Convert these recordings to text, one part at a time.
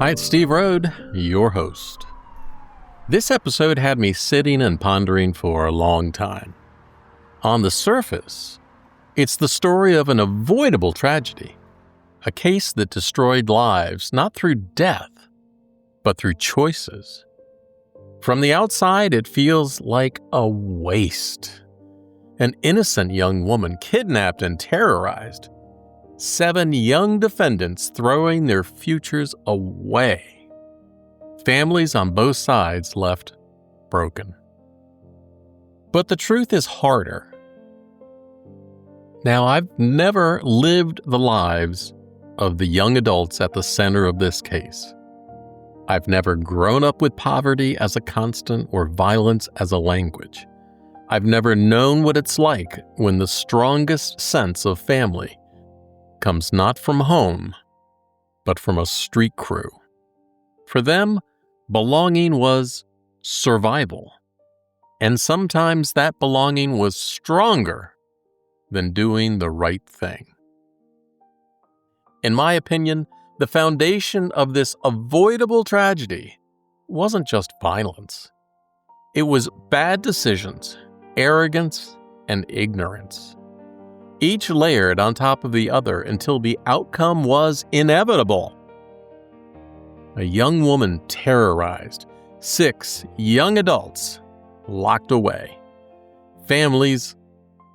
Hi, it's Steve Rode, your host. This episode had me sitting and pondering for a long time. On the surface, it's the story of an avoidable tragedy, a case that destroyed lives not through death, but through choices. From the outside, it feels like a waste. An innocent young woman kidnapped and terrorized. 7 young defendants throwing their futures away. Families on both sides left broken. But the truth is harder. Now, I've never lived the lives of the young adults at the center of this case. I've never grown up with poverty as a constant or violence as a language. I've never known what it's like when the strongest sense of family comes not from home, but from a street crew. For them, belonging was survival, and sometimes that belonging was stronger than doing the right thing. In my opinion, the foundation of this avoidable tragedy wasn't just violence. It was bad decisions, arrogance, and ignorance, each layered on top of the other until the outcome was inevitable. A young woman terrorized, 6 young adults locked away, families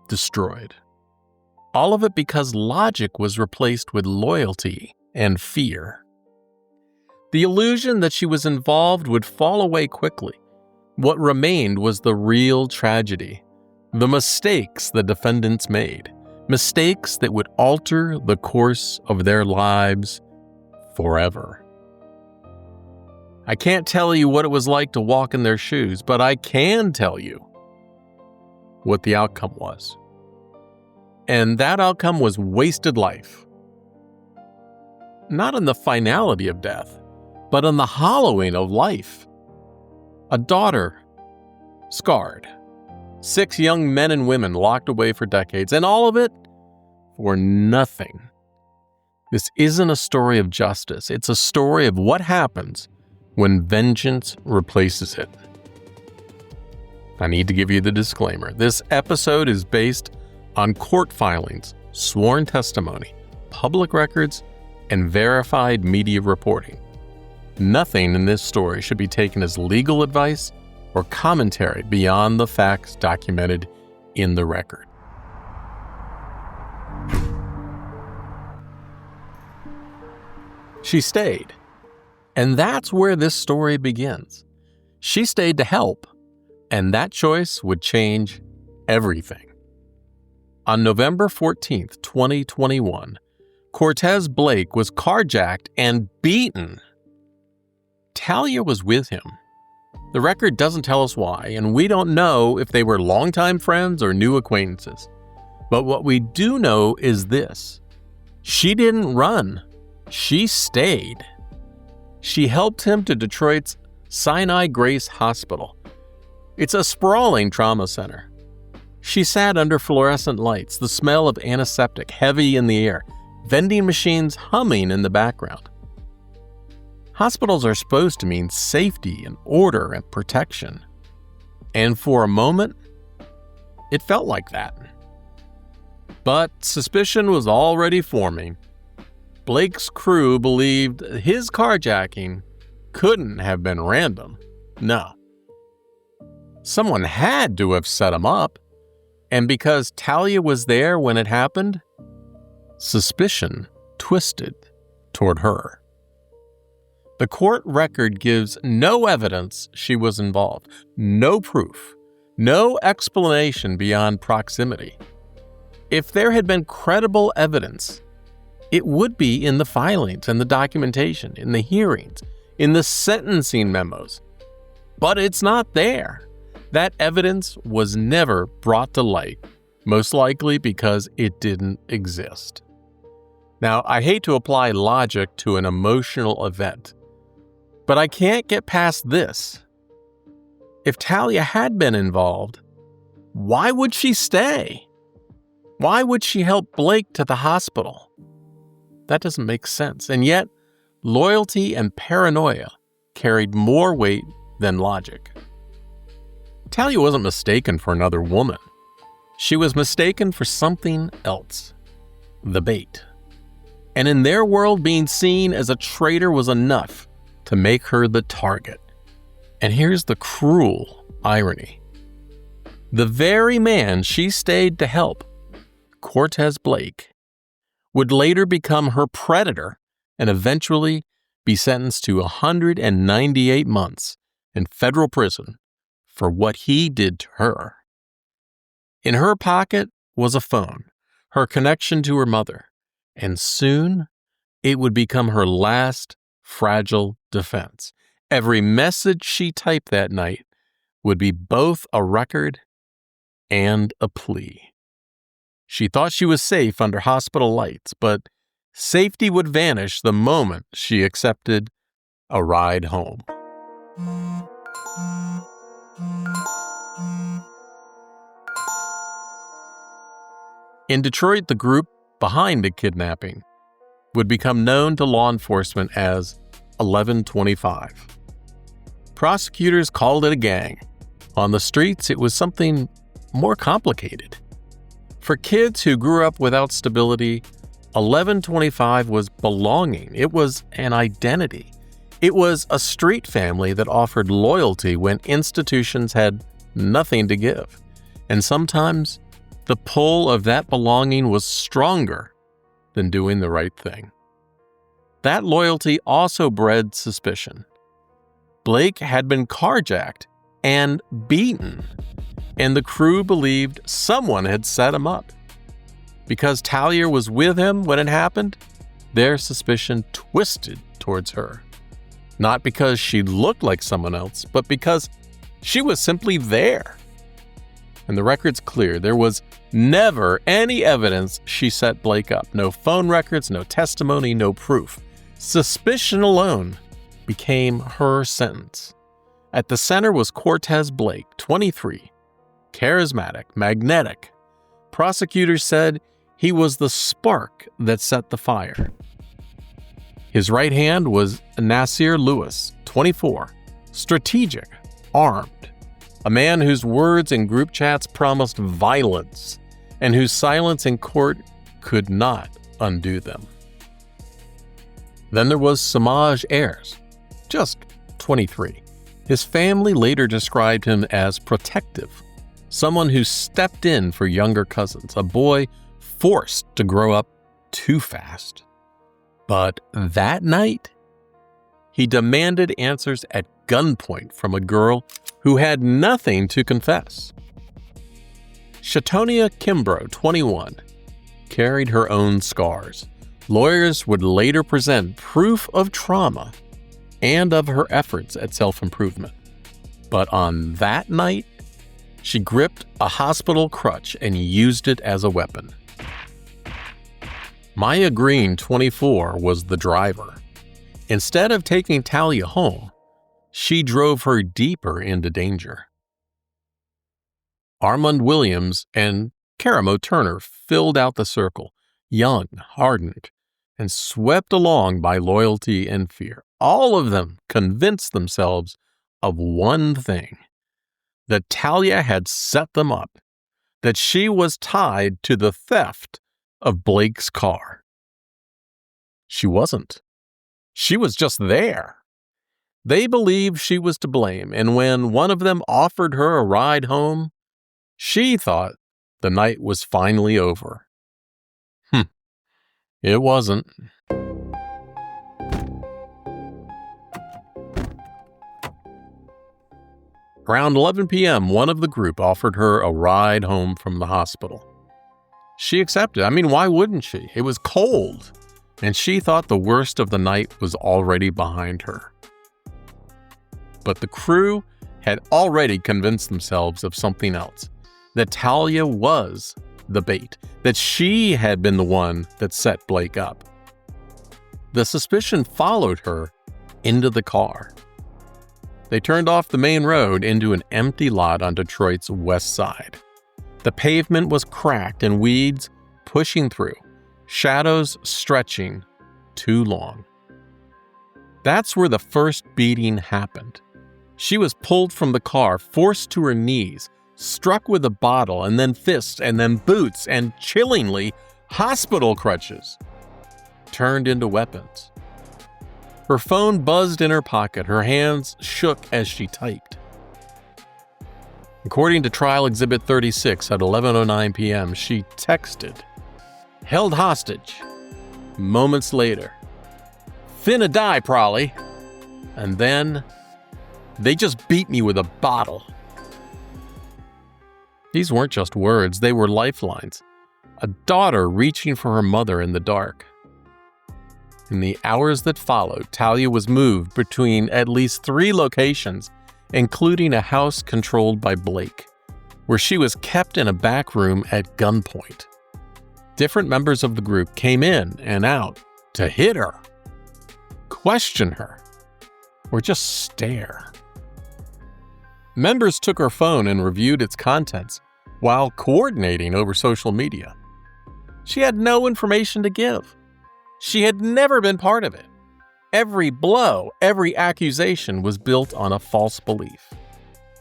destroyed. All of it because logic was replaced with loyalty and fear. The illusion that she was involved would fall away quickly. What remained was the real tragedy, the mistakes the defendants made. Mistakes that would alter the course of their lives forever. I can't tell you what it was like to walk in their shoes, but I can tell you what the outcome was. And that outcome was wasted life. Not in the finality of death, but in the hollowing of life. A daughter scarred. 6 young men and women locked away for decades, and all of it for nothing. This isn't a story of justice. It's a story of what happens when vengeance replaces it. I need to give you the disclaimer. This episode is based on court filings, sworn testimony, public records, and verified media reporting. Nothing in this story should be taken as legal advice or commentary beyond the facts documented in the record. She stayed, and that's where this story begins. She stayed to help, and that choice would change everything. On November 14th, 2021, Cortez Blake was carjacked and beaten. Talia was with him. The record doesn't tell us why, and we don't know if they were longtime friends or new acquaintances. But what we do know is this: she didn't run. She stayed. She helped him to Detroit's Sinai Grace Hospital. It's a sprawling trauma center. She sat under fluorescent lights, the smell of antiseptic heavy in the air, vending machines humming in the background. Hospitals are supposed to mean safety and order and protection. And for a moment, it felt like that. But suspicion was already forming. Blake's crew believed his carjacking couldn't have been random. No. Someone had to have set him up. And because Talia was there when it happened, suspicion twisted toward her. The court record gives no evidence she was involved, no proof, no explanation beyond proximity. If there had been credible evidence, it would be in the filings and the documentation, in the hearings, in the sentencing memos. But it's not there. That evidence was never brought to light, most likely because it didn't exist. Now, I hate to apply logic to an emotional event, but I can't get past this. If Talia had been involved, why would she stay? Why would she help Blake to the hospital? That doesn't make sense. And yet, loyalty and paranoia carried more weight than logic. Talia wasn't mistaken for another woman. She was mistaken for something else: the bait. And in their world, being seen as a traitor was enough to make her the target. And here's the cruel irony. The very man she stayed to help, Cortez Blake, would later become her predator and eventually be sentenced to 198 months in federal prison for what he did to her. In her pocket was a phone, her connection to her mother, and soon it would become her last fragile defense. Every message she typed that night would be both a record and a plea. She thought she was safe under hospital lights, but safety would vanish the moment she accepted a ride home. In Detroit, the group behind the kidnapping would become known to law enforcement as 1125. Prosecutors called it a gang. On the streets, it was something more complicated. For kids who grew up without stability, 1125 was belonging. It was an identity. It was a street family that offered loyalty when institutions had nothing to give. And sometimes the pull of that belonging was stronger than doing the right thing. That loyalty also bred suspicion. Blake had been carjacked and beaten, and the crew believed someone had set him up. Because Talia was with him when it happened, their suspicion twisted towards her. Not because she looked like someone else, but because she was simply there. And the record's clear. There was never any evidence she set Blake up. No phone records, no testimony, no proof. Suspicion alone became her sentence. At the center was Cortez Blake, 23, charismatic, magnetic. Prosecutors said he was the spark that set the fire. His right hand was Nasir Lewis, 24, strategic, armed. A man whose words in group chats promised violence and whose silence in court could not undo them. Then there was Samaj Ayers, just 23. His family later described him as protective, someone who stepped in for younger cousins, a boy forced to grow up too fast. But that night, he demanded answers at gunpoint from a girl who had nothing to confess. Shatonia Kimbrough, 21, carried her own scars. Lawyers would later present proof of trauma and of her efforts at self-improvement. But on that night, she gripped a hospital crutch and used it as a weapon. Maya Green, 24, was the driver. Instead of taking Talia home, she drove her deeper into danger. Armand Williams and Karamo Turner filled out the circle, young, hardened, and swept along by loyalty and fear. All of them convinced themselves of one thing: that Talia had set them up, that she was tied to the theft of Blake's car. She wasn't. She was just there. They believed she was to blame, and when one of them offered her a ride home, she thought the night was finally over. It wasn't. Around 11 p.m., one of the group offered her a ride home from the hospital. She accepted. Why wouldn't she? It was cold, and she thought the worst of the night was already behind her. But the crew had already convinced themselves of something else: that Talia was the bait, that she had been the one that set Blake up. The suspicion followed her into the car. They turned off the main road into an empty lot on Detroit's west side. The pavement was cracked and weeds pushing through, shadows stretching too long. That's where the first beating happened. She was pulled from the car, forced to her knees, struck with a bottle, and then fists, and then boots, and chillingly, hospital crutches turned into weapons. Her phone buzzed in her pocket. Her hands shook as she typed. According to Trial Exhibit 36 at 11:09 p.m., she texted, "Held hostage." Moments later, "Finna die, probably." And then, "They just beat me with a bottle." These weren't just words, they were lifelines. A daughter reaching for her mother in the dark. In the hours that followed, Talia was moved between at least 3 locations, including a house controlled by Blake, where she was kept in a back room at gunpoint. Different members of the group came in and out to hit her, question her, or just stare. Members took her phone and reviewed its contents while coordinating over social media. She had no information to give. She had never been part of it. Every blow, every accusation was built on a false belief.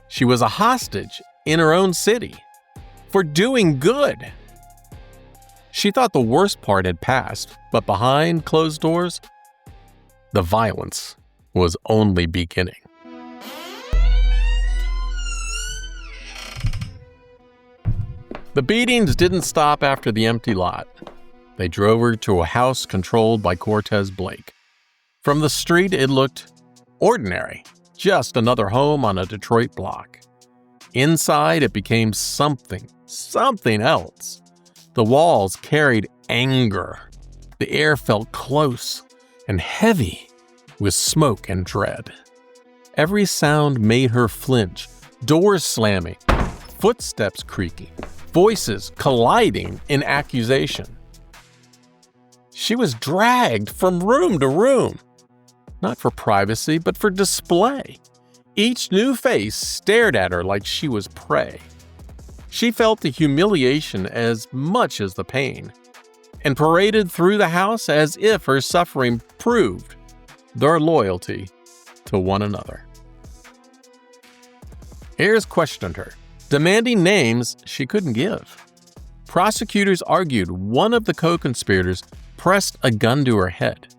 She was a hostage in her own city for doing good. She thought the worst part had passed, but behind closed doors, the violence was only beginning. The beatings didn't stop after the empty lot. They drove her to a house controlled by Cortez Blake. From the street, it looked ordinary, just another home on a Detroit block. Inside, it became something else. The walls carried anger. The air felt close and heavy with smoke and dread. Every sound made her flinch, doors slamming, footsteps creaking, voices colliding in accusation. She was dragged from room to room, not for privacy, but for display. Each new face stared at her like she was prey. She felt the humiliation as much as the pain, and paraded through the house as if her suffering proved their loyalty to one another. Ayers questioned her, demanding names she couldn't give. Prosecutors argued one of the co-conspirators pressed a gun to her head,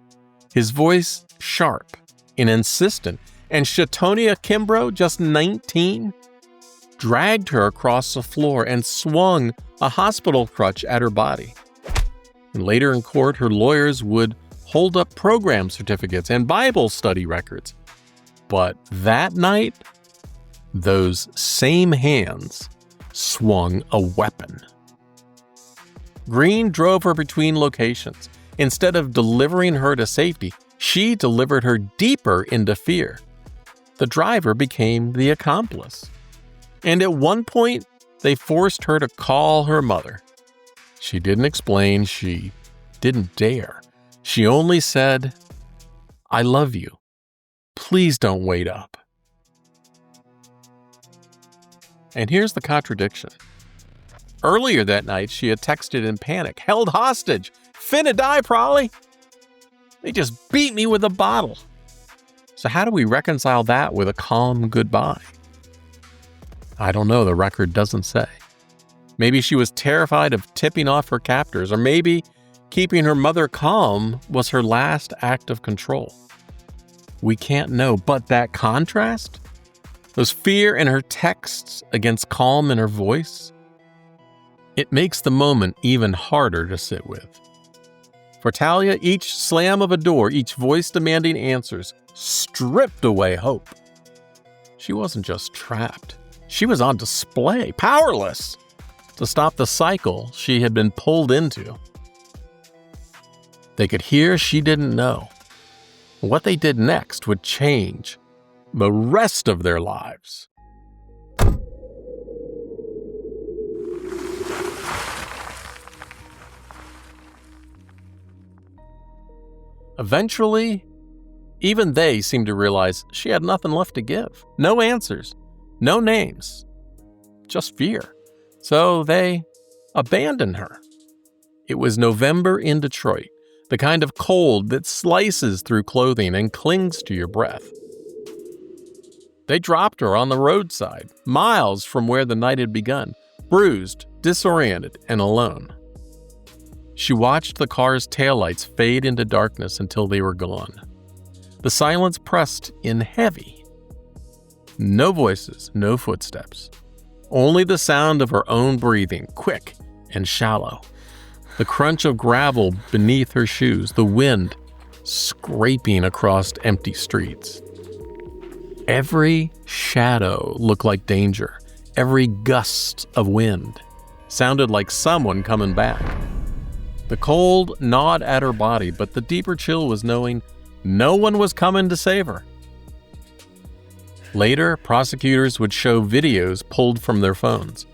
his voice sharp and insistent, and Shatonia Kimbrough, just 19, dragged her across the floor and swung a hospital crutch at her body. And later in court, her lawyers would hold up program certificates and Bible study records. But that night, those same hands swung a weapon. Green drove her between locations. Instead of delivering her to safety, she delivered her deeper into fear. The driver became the accomplice. And at one point, they forced her to call her mother. She didn't explain, she didn't dare. She only said, "I love you. Please don't wait up." And here's the contradiction. Earlier that night, she had texted in panic, "Held hostage. Finna die, probably. They just beat me with a bottle." So how do we reconcile that with a calm goodbye? I don't know, the record doesn't say. Maybe she was terrified of tipping off her captors, or maybe keeping her mother calm was her last act of control. We can't know, but that contrast? Those fear in her texts against calm in her voice? It makes the moment even harder to sit with. For Talia, each slam of a door, each voice demanding answers, stripped away hope. She wasn't just trapped. She was on display, powerless to stop the cycle she had been pulled into. They could hear she didn't know. What they did next would change the rest of their lives. Eventually, even they seemed to realize she had nothing left to give. No answers, no names, just fear. So they abandoned her. It was November in Detroit, the kind of cold that slices through clothing and clings to your breath. They dropped her on the roadside, miles from where the night had begun, bruised, disoriented, and alone. She watched the car's taillights fade into darkness until they were gone. The silence pressed in heavy. No voices, no footsteps. Only the sound of her own breathing, quick and shallow. The crunch of gravel beneath her shoes, the wind scraping across empty streets. Every shadow looked like danger. Every gust of wind sounded like someone coming back. The cold gnawed at her body, but the deeper chill was knowing no one was coming to save her. Later, prosecutors would show videos pulled from their phones.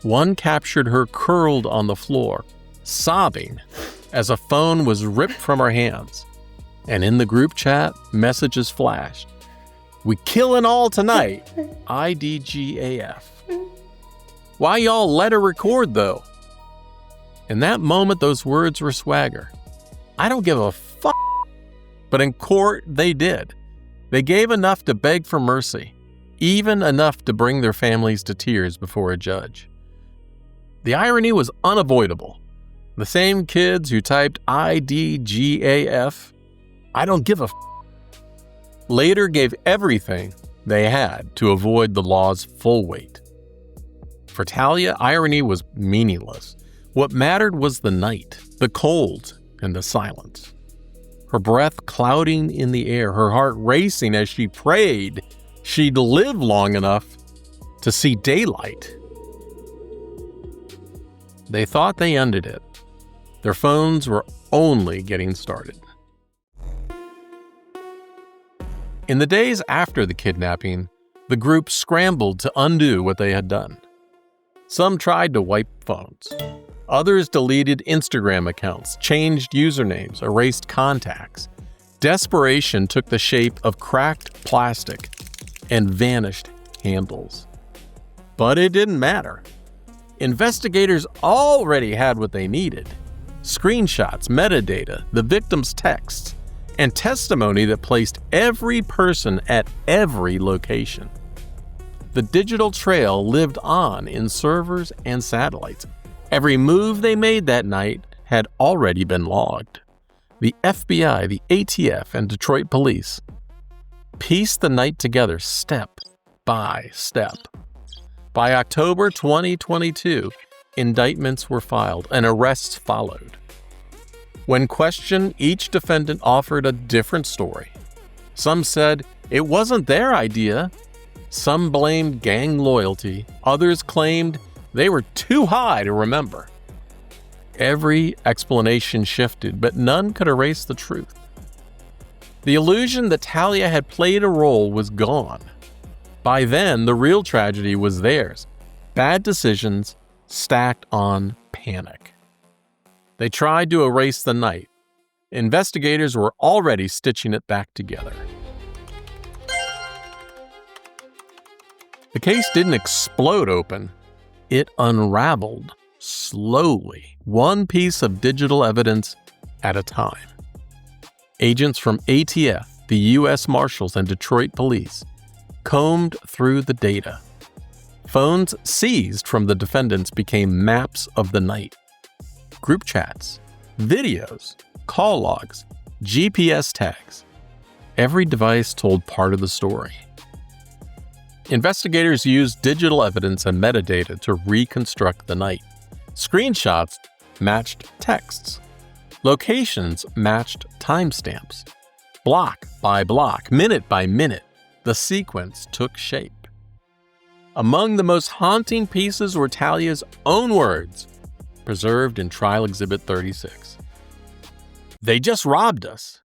One captured her curled on the floor, sobbing as a phone was ripped from her hands. And in the group chat, messages flashed. "We killin' all tonight. IDGAF. Why y'all let her record, though?" In that moment, those words were swagger. I don't give a fuck. But in court, they did. They gave enough to beg for mercy, even enough to bring their families to tears before a judge. The irony was unavoidable. The same kids who typed IDGAF, I don't give a f, later gave everything they had to avoid the law's full weight. For Talia, irony was meaningless. What mattered was the night, the cold, and the silence. Her breath clouding in the air, her heart racing as she prayed she'd live long enough to see daylight. They thought they ended it. Their phones were only getting started. In the days after the kidnapping, the group scrambled to undo what they had done. Some tried to wipe phones. Others deleted Instagram accounts, changed usernames, erased contacts. Desperation took the shape of cracked plastic and vanished handles. But it didn't matter. Investigators already had what they needed: screenshots, metadata, the victim's texts, and testimony that placed every person at every location. The digital trail lived on in servers and satellites. Every move they made that night had already been logged. The FBI, the ATF, and Detroit police pieced the night together step by step. By October 2022, indictments were filed and arrests followed. When questioned, each defendant offered a different story. Some said it wasn't their idea. Some blamed gang loyalty. Others claimed they were too high to remember. Every explanation shifted, but none could erase the truth. The illusion that Talia had played a role was gone. By then, the real tragedy was theirs: bad decisions stacked on panic. They tried to erase the night. Investigators were already stitching it back together. The case didn't explode open. It unraveled slowly, one piece of digital evidence at a time. Agents from ATF, the U.S. Marshals, and Detroit police combed through the data. Phones seized from the defendants became maps of the night. Group chats, videos, call logs, GPS tags. Every device told part of the story. Investigators used digital evidence and metadata to reconstruct the night. Screenshots matched texts. Locations matched timestamps. Block by block, minute by minute, the sequence took shape. Among the most haunting pieces were Talia's own words, preserved in Trial Exhibit 36. "They just robbed us.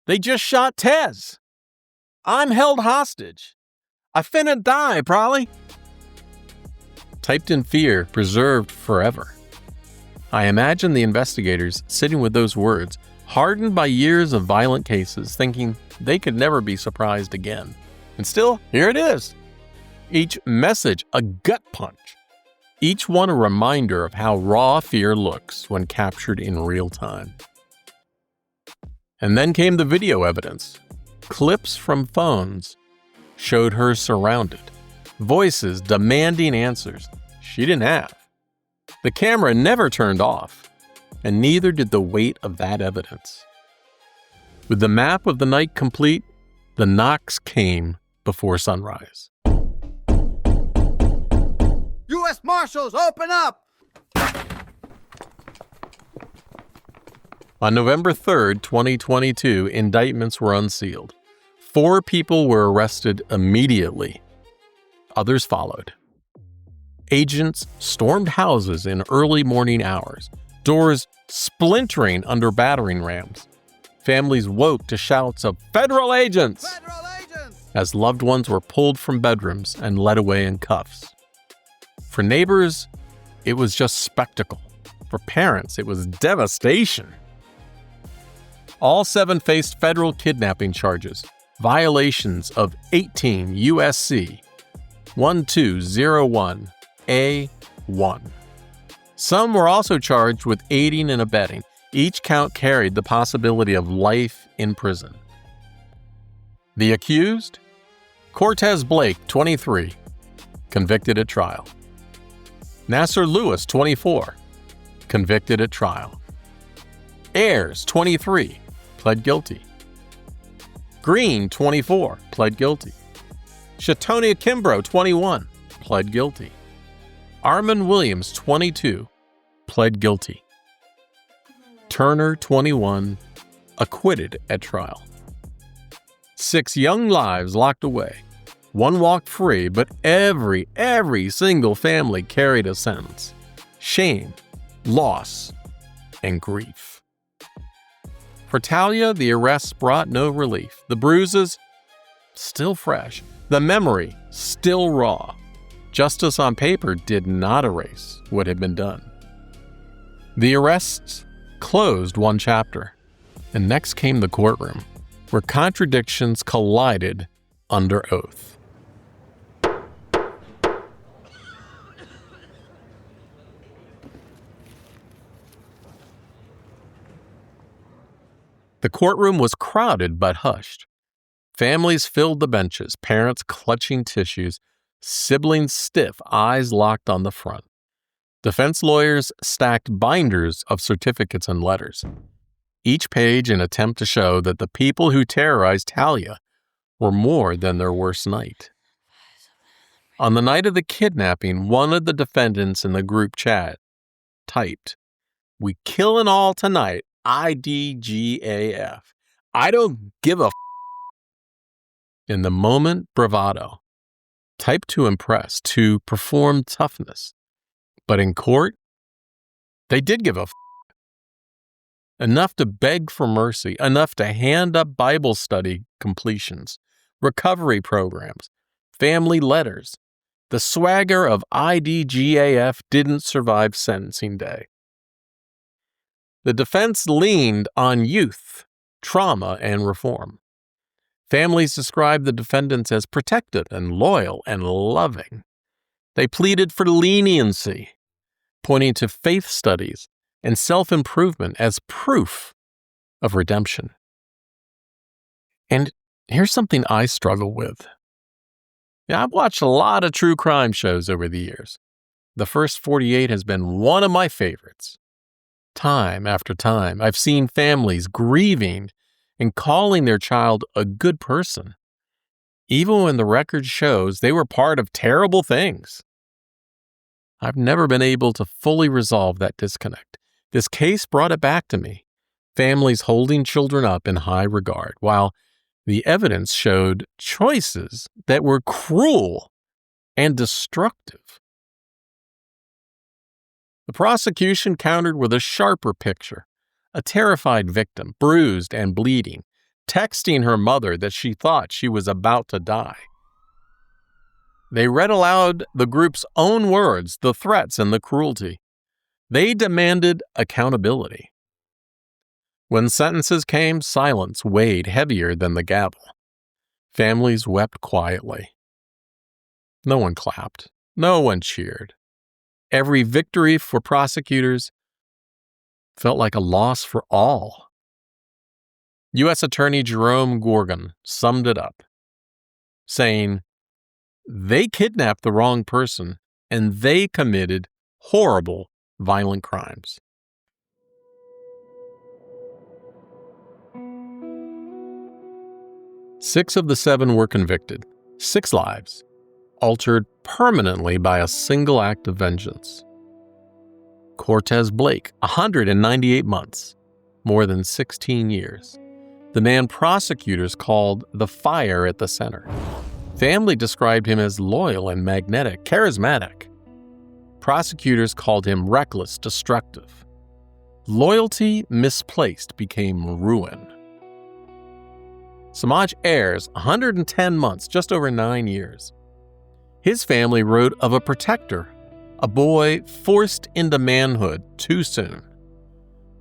They just shot Tez. I'm held hostage. I finna die, probably." Typed in fear, preserved forever. I imagine the investigators sitting with those words, hardened by years of violent cases, thinking they could never be surprised again. And still, here it is. Each message a gut punch. Each one a reminder of how raw fear looks when captured in real time. And then came the video evidence. Clips from phones showed her surrounded, voices demanding answers she didn't have. The camera never turned off, and neither did the weight of that evidence. With the map of the night complete, the knocks came before sunrise. U.S. Marshals, open up! On November 3rd, 2022, indictments were unsealed. 4 people were arrested immediately. Others followed. Agents stormed houses in early morning hours, doors splintering under battering rams. Families woke to shouts of "Federal agents!" Federal agents! As loved ones were pulled from bedrooms and led away in cuffs. For neighbors, it was just spectacle. For parents, it was devastation. All 7 faced federal kidnapping charges, violations of 18 U.S.C. 1201A1. Some were also charged with aiding and abetting. Each count carried the possibility of life in prison. The accused? Cortez Blake, 23, convicted at trial. Nasser Lewis, 24, convicted at trial. Ayers, 23, pled guilty. Green, 24, pled guilty. Shatonia Kimbrough, 21, pled guilty. Armand Williams, 22, pled guilty. Turner, 21, acquitted at trial. 6 young lives locked away. 1 walked free, but every single family carried a sentence. Shame, loss, and grief. For Talia, the arrests brought no relief. The bruises, still fresh. The memory, still raw. Justice on paper did not erase what had been done. The arrests closed one chapter, and next came the courtroom, where contradictions collided under oath. The courtroom was crowded but hushed. Families filled the benches, parents clutching tissues, siblings stiff, eyes locked on the front. Defense lawyers stacked binders of certificates and letters, each page an attempt to show that the people who terrorized Talia were more than their worst night. On the night of the kidnapping, one of the defendants in the group chat typed, "We killin' all tonight, IDGAF. I don't give a f***." In the moment, bravado. Typed to impress, to perform toughness. But in court, they did give a f***. Enough to beg for mercy, enough to hand up Bible study completions, recovery programs, family letters. The swagger of IDGAF didn't survive sentencing day. The defense leaned on youth, trauma, and reform. Families described the defendants as protective and loyal and loving. They pleaded for leniency, pointing to faith studies and self-improvement as proof of redemption. And here's something I struggle with. I've watched a lot of true crime shows over the years. The First 48 has been one of my favorites. Time after time, I've seen families grieving and calling their child a good person, even when the record shows they were part of terrible things. I've never been able to fully resolve that disconnect. This case brought it back to me. Families holding children up in high regard, while the evidence showed choices that were cruel and destructive. The prosecution countered with a sharper picture, a terrified victim, bruised and bleeding, texting her mother that she thought she was about to die. They read aloud the group's own words, the threats and the cruelty. They demanded accountability. When sentences came, silence weighed heavier than the gavel. Families wept quietly. No one clapped. No one cheered. Every victory for prosecutors felt like a loss for all. U.S. Attorney Jerome Gorgon summed it up, saying, "They kidnapped the wrong person, and they committed horrible, violent crimes." Six of the seven were convicted, 6 lives, altered permanently by a single act of vengeance. Cortez Blake, 198 months, more than 16 years. The man prosecutors called the fire at the center. Family described him as loyal and magnetic, charismatic. Prosecutors called him reckless, destructive. Loyalty misplaced became ruin. Samaj Ayers, 110 months, just over 9 years. His family wrote of a protector, a boy forced into manhood too soon.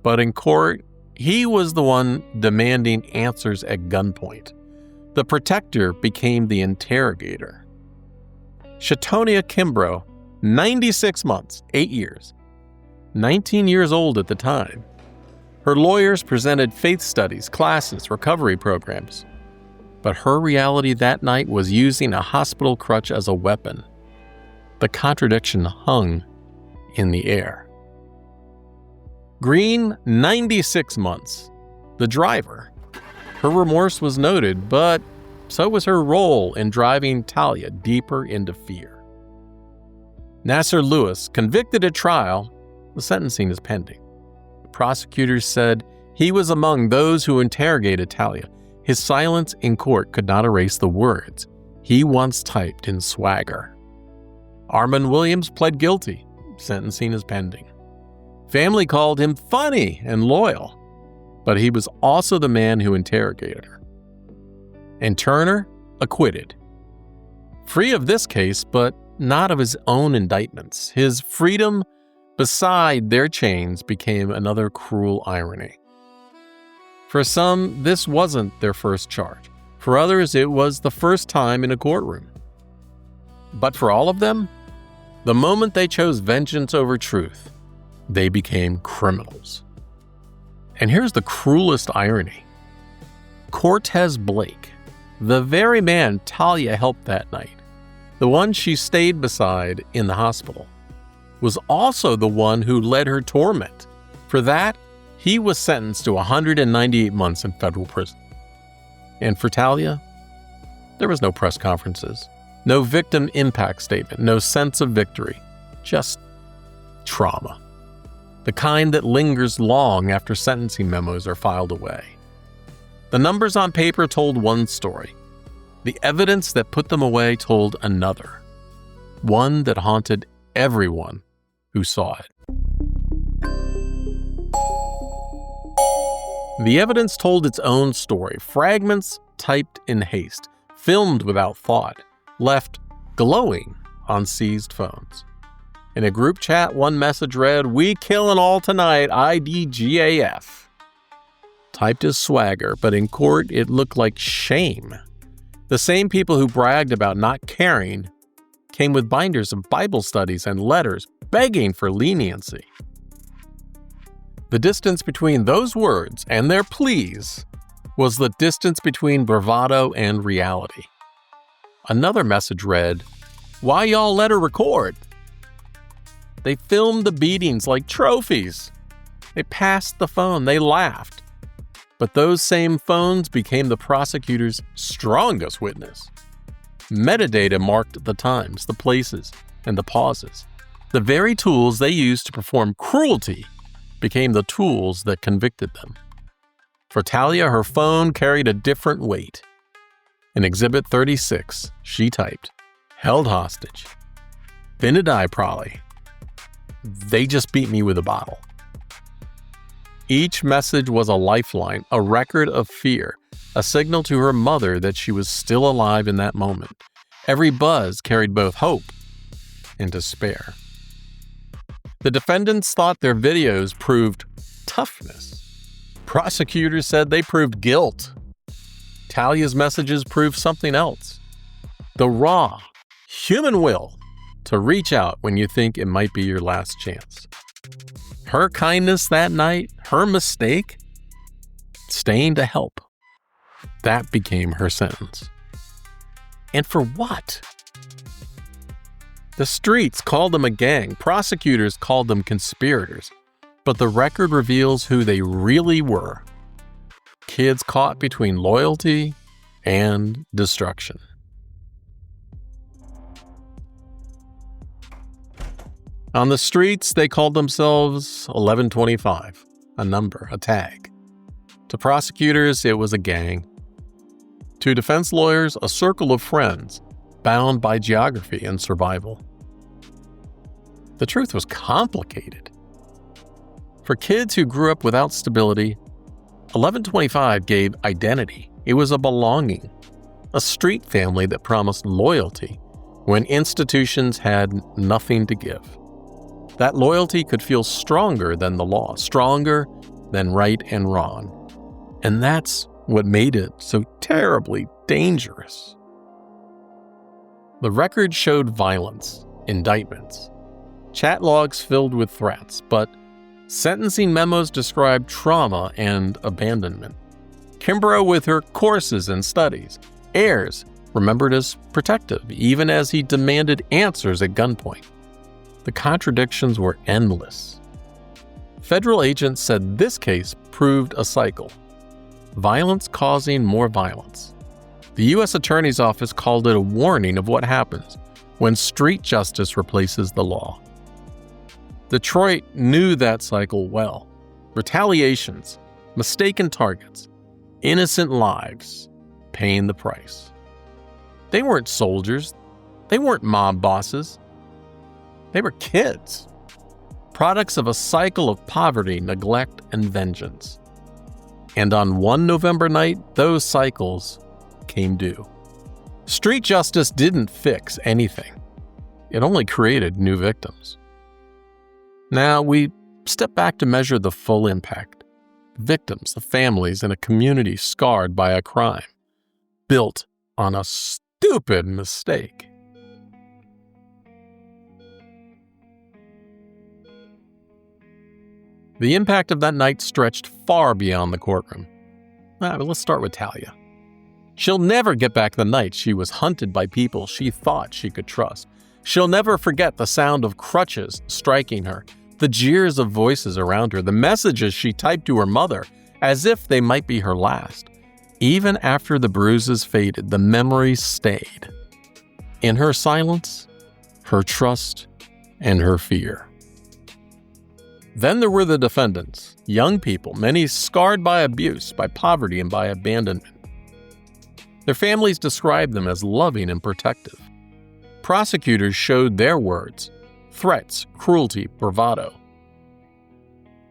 But in court, he was the one demanding answers at gunpoint. The protector became the interrogator. Shatonia Kimbrough, 96 months, 8 years. 19 years old at the time. Her lawyers presented faith studies, classes, recovery programs. But her reality that night was using a hospital crutch as a weapon. The contradiction hung in the air. Green, 96 months. The driver. Her remorse was noted, but so was her role in driving Talia deeper into fear. Nasser Lewis, convicted at trial, the sentencing is pending. Prosecutors said he was among those who interrogated Talia. His silence in court could not erase the words he once typed in swagger. Armand Williams pled guilty. Sentencing is pending. Family called him funny and loyal, but he was also the man who interrogated her. And Turner, acquitted. Free of this case, but not of his own indictments. His freedom beside their chains became another cruel irony. For some, this wasn't their first charge. For others, it was the first time in a courtroom. But for all of them, the moment they chose vengeance over truth, they became criminals. And here's the cruelest irony. Cortez Blake, the very man Talia helped that night, the one she stayed beside in the hospital, was also the one who led her torment. For that, he was sentenced to 198 months in federal prison. And for Talia, there was no press conferences, no victim impact statement, no sense of victory, just trauma. The kind that lingers long after sentencing memos are filed away. The numbers on paper told one story. The evidence that put them away told another. One that haunted everyone who saw it. The evidence told its own story, fragments typed in haste, filmed without thought, left glowing on seized phones. In a group chat, one message read, "We killin' all tonight, IDGAF." Typed as swagger, but in court it looked like shame. The same people who bragged about not caring came with binders of Bible studies and letters begging for leniency. The distance between those words and their pleas was the distance between bravado and reality. Another message read, "Why y'all let her record?" They filmed the beatings like trophies. They passed the phone, they laughed. But those same phones became the prosecutor's strongest witness. Metadata marked the times, the places, and the pauses. The very tools they used to perform cruelty became the tools that convicted them. For Talia, her phone carried a different weight. In Exhibit 36, she typed, "Held hostage. Finna die probably. They just beat me with a bottle." Each message was a lifeline, a record of fear, a signal to her mother that she was still alive in that moment. Every buzz carried both hope and despair. The defendants thought their videos proved toughness. Prosecutors said they proved guilt. Talia's messages proved something else. The raw, human will to reach out when you think it might be your last chance. Her kindness that night, her mistake, staying to help That became her sentence. And for what? The streets called them a gang, prosecutors called them conspirators, but the record reveals who they really were. Kids caught between loyalty and destruction. On the streets, they called themselves 1125, a number, a tag. To prosecutors, it was a gang. To defense lawyers, a circle of friends, bound by geography and survival. The truth was complicated. For kids who grew up without stability, 1125 gave identity. It was a belonging, a street family that promised loyalty when institutions had nothing to give. That loyalty could feel stronger than the law, stronger than right and wrong. And that's what made it so terribly dangerous. The record showed violence, indictments, chat logs filled with threats, but sentencing memos described trauma and abandonment. Kimbrough with her courses and studies, Ayers remembered as protective, even as he demanded answers at gunpoint. The contradictions were endless. Federal agents said this case proved a cycle. Violence causing more violence. The U.S. Attorney's Office called it a warning of what happens when street justice replaces the law. Detroit knew that cycle well. Retaliations, mistaken targets, innocent lives paying the price. They weren't soldiers. They weren't mob bosses. They were kids, products of a cycle of poverty, neglect, and vengeance. And on one November night, those cycles came due. Street justice didn't fix anything. It only created new victims. Now we step back to measure the full impact. Victims, the families, and a community scarred by a crime, built on a stupid mistake. The impact of that night stretched far beyond the courtroom. Let's start with Talia. She'll never get back the night she was hunted by people she thought she could trust. She'll never forget the sound of crutches striking her, the jeers of voices around her, the messages she typed to her mother as if they might be her last. Even after the bruises faded, the memories stayed. In her silence, her trust, and her fear. Then there were the defendants, young people, many scarred by abuse, by poverty, and by abandonment. Their families described them as loving and protective. Prosecutors showed their words, threats, cruelty, bravado.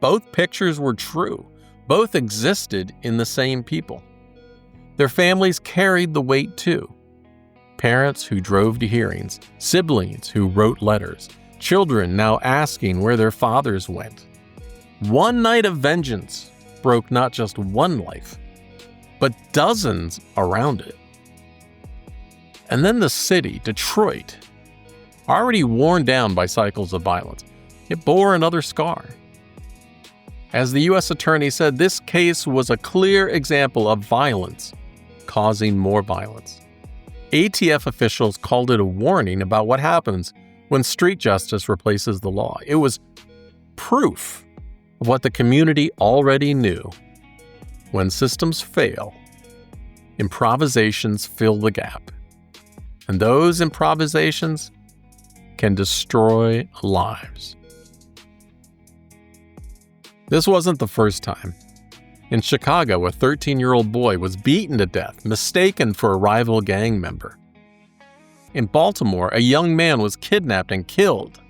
Both pictures were true. Both existed in the same people. Their families carried the weight too. Parents who drove to hearings, siblings who wrote letters, children now asking where their fathers went. One night of vengeance broke not just one life, but dozens around it. And then the city, Detroit, already worn down by cycles of violence, it bore another scar. As the U.S. Attorney said, this case was a clear example of violence causing more violence. ATF officials called it a warning about what happens when street justice replaces the law. It was proof of what the community already knew. When systems fail, improvisations fill the gap. And those improvisations can destroy lives. This wasn't the first time. In Chicago, a 13-year-old boy was beaten to death, mistaken for a rival gang member. In Baltimore, a young man was kidnapped and killed,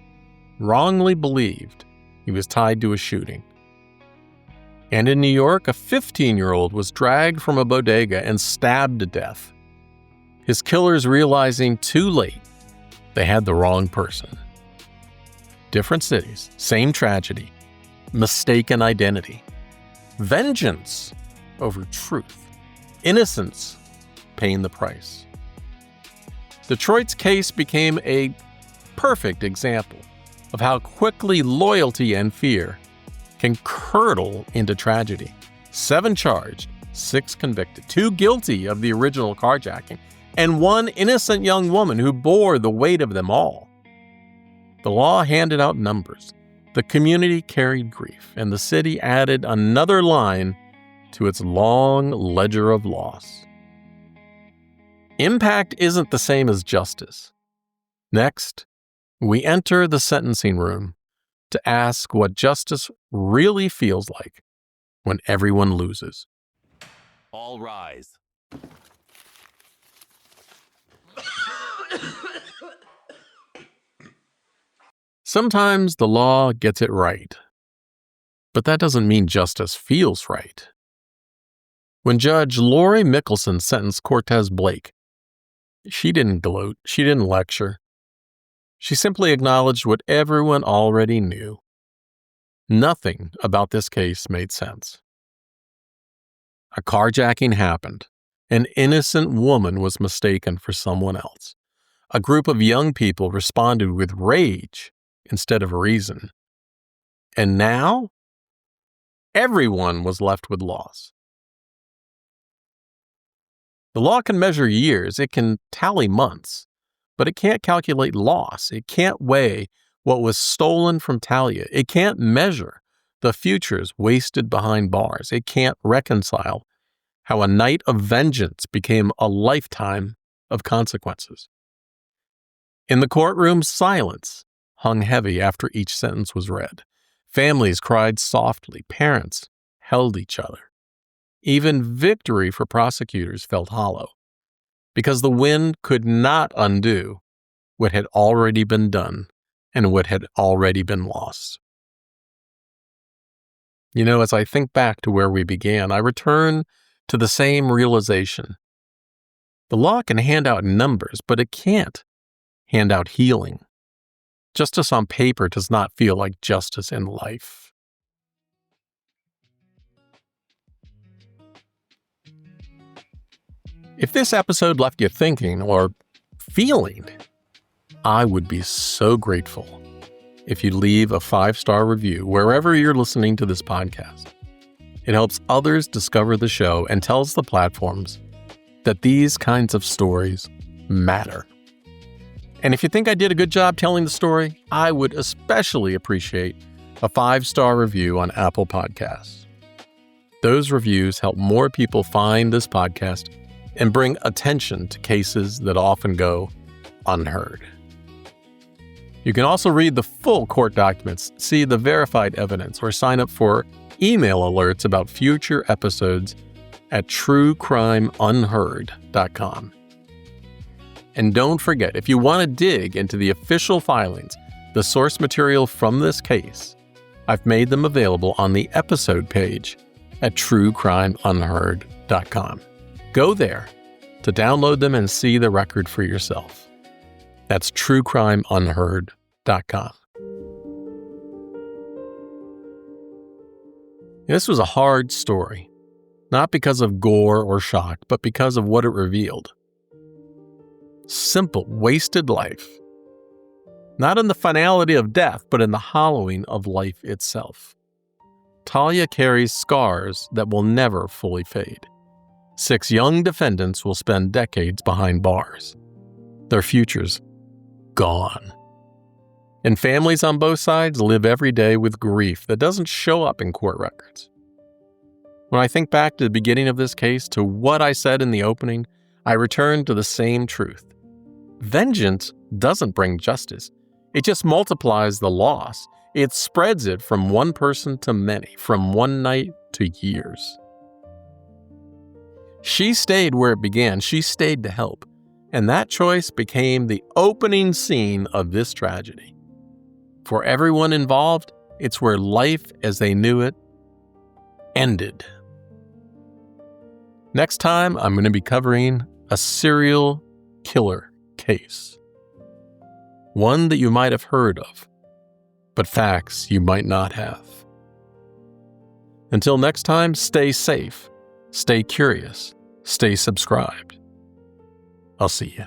wrongly believed he was tied to a shooting. And in New York, a 15-year-old was dragged from a bodega and stabbed to death. His killers realizing too late they had the wrong person. Different cities, same tragedy, mistaken identity. Vengeance over truth. Innocence paying the price. Detroit's case became a perfect example of how quickly loyalty and fear can curdle into tragedy. 7 charged, 6 convicted, 2 guilty of the original carjacking, and 1 innocent young woman who bore the weight of them all. The law handed out numbers, the community carried grief, and the city added another line to its long ledger of loss. Impact isn't the same as justice. Next, we enter the sentencing room to ask what justice really feels like when everyone loses. All rise. Sometimes the law gets it right, but that doesn't mean justice feels right. When Judge Lori Mickelson sentenced Cortez Blake, she didn't gloat, she didn't lecture. She simply acknowledged what everyone already knew. Nothing about this case made sense. A carjacking happened. An innocent woman was mistaken for someone else. A group of young people responded with rage instead of reason. And now, everyone was left with loss. The law can measure years, it can tally months, but it can't calculate loss. It can't weigh what was stolen from Talia. It can't measure the futures wasted behind bars. It can't reconcile how a night of vengeance became a lifetime of consequences. In the courtroom, silence hung heavy after each sentence was read. Families cried softly. Parents held each other. Even victory for prosecutors felt hollow, because the wind could not undo what had already been done and what had already been lost. You know, as I think back to where we began, I return to the same realization. The law can hand out numbers, but it can't hand out healing. Justice on paper does not feel like justice in life. If this episode left you thinking or feeling, I would be so grateful if you leave a 5-star review wherever you're listening to this podcast. It helps others discover the show and tells the platforms that these kinds of stories matter. And if you think I did a good job telling the story, I would especially appreciate a 5-star review on Apple Podcasts. Those reviews help more people find this podcast and bring attention to cases that often go unheard. You can also read the full court documents, see the verified evidence, or sign up for email alerts about future episodes at truecrimeunheard.com. And don't forget, if you want to dig into the official filings, the source material from this case, I've made them available on the episode page at truecrimeunheard.com. Go there to download them and see the record for yourself. That's truecrimeunheard.com. This was a hard story, not because of gore or shock, but because of what it revealed. Simple, wasted life. Not in the finality of death, but in the hollowing of life itself. Talia carries scars that will never fully fade. 6 young defendants will spend decades behind bars. Their futures gone. And families on both sides live every day with grief that doesn't show up in court records. When I think back to the beginning of this case, to what I said in the opening, I return to the same truth. Vengeance doesn't bring justice. It just multiplies the loss. It spreads it from one person to many, from one night to years. She stayed where it began. She stayed to help. And that choice became the opening scene of this tragedy. For everyone involved, it's where life as they knew it ended. Next time, I'm going to be covering a serial killer case. One that you might have heard of, but facts you might not have. Until next time, stay safe, stay curious, stay subscribed. I'll see you.